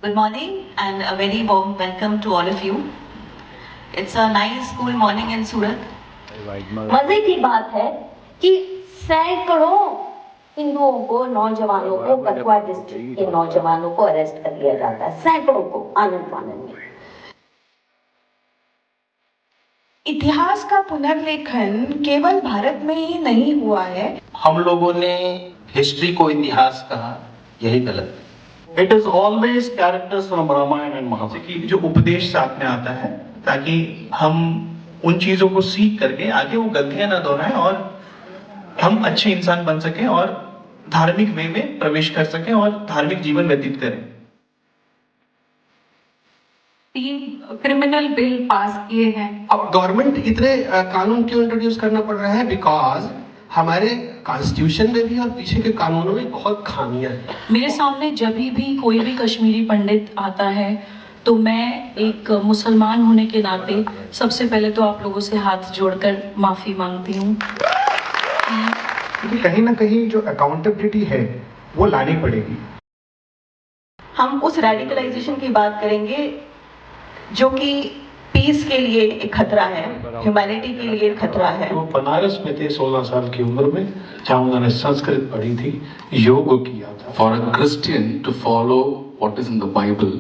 Good morning and a very warm welcome to all of you. It's a nice cool morning in Surat. मजे की बात है कि सैकड़ों हिंदुओं को, नौजवानों को, कठुआ डिस्ट्रिक्ट के नौजवानों को अरेस्ट कर लिया जाता है, सैकड़ों को आनंद फानंद में। इतिहास का पुनर्लेखन केवल भारत में ही नहीं हुआ है। हम लोगों ने हिस्ट्री को इतिहास कहा, यही गलत है। It is always characters from Ramayana and Mahabharata. कि जो उपदेश साथ में आता है ताकि हम उन चीजों को सीख करके आगे वो गलतियां ना दोहराएं और हम अच्छे इंसान बन सकें और धार्मिक वे में प्रवेश कर सकें और धार्मिक जीवन व्यतीत करें। 3 क्रिमिनल बिल पास किए हैं। अब गवर्नमेंट इतने कानून क्यों इंट्रोड्यूस करना पड़ रहा है? बिकॉज हमारे कॉन्स्टिट्यूशन में भी और पीछे के कानूनों में बहुत खामियां हैं। मेरे सामने जब भी कोई भी कश्मीरी पंडित आता है तो मैं एक मुसलमान होने के नाते सबसे पहले तो आप लोगों से हाथ जोड़कर माफी मांगती हूँ। क्योंकि कहीं ना कहीं जो अकाउंटेबिलिटी है वो लानी पड़ेगी। हम उस रेडिकलाइजेशन की बात करेंगे जो कि पीस के लिए एक खतरा है, ह्यूमैनिटी के लिए एक खतरा है। वो बनारस में थे 16 साल की उम्र में, जहाँ उन्होंने संस्कृत पढ़ी थी, योग किया था। For a Christian to follow what is in the Bible,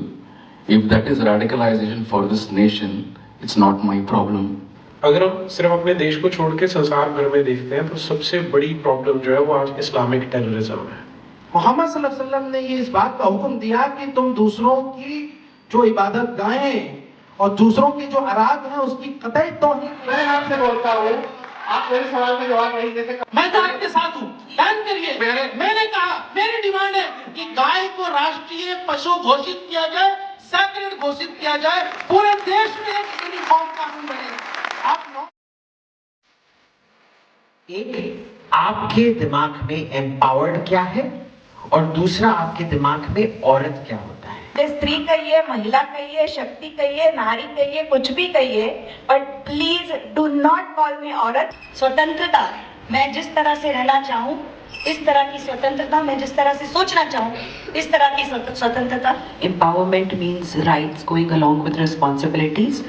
if that is radicalization for this nation, it's not my problem. अगर हम सिर्फ अपने देश को छोड़ के संसार भर में देखते हैं तो सबसे बड़ी प्रॉब्लम जो है वो आज इस्लामिक टेररिज्म है। मोहम्मद सल्लल्लाहु अलैहि वसल्लम ने ये इस बात का हुक्म दिया कि तुम दूसरों की जो इबादत गाहें और दूसरों की जो आराध है उसकी कतई तौहीन। मैं आपसे बोलता हूँ, आप मेरे सवाल का जवाब नहीं देते। मैं तो आपके साथ हूँ, बैन करिए। मैंने कहा, मेरी डिमांड है कि गाय को राष्ट्रीय पशु घोषित किया जाए, सैक्रेड घोषित किया जाए, पूरे देश में एक यूनिफॉर्म कानून बने। एक आपके दिमाग में एम्पावर्ड क्या है और दूसरा आपके दिमाग में औरत क्या होता है। स्त्री कहिए, महिला कहिए, शक्ति कहिए, नारी कहिए, कुछ भी कहिए, but please do not call मी औरत। स्वतंत्रता, मैं जिस तरह से रहना चाहूँ इस तरह की स्वतंत्रता, मैं जिस तरह से सोचना चाहूँ इस तरह की स्वतंत्रता। Empowerment means rights going along with responsibilities.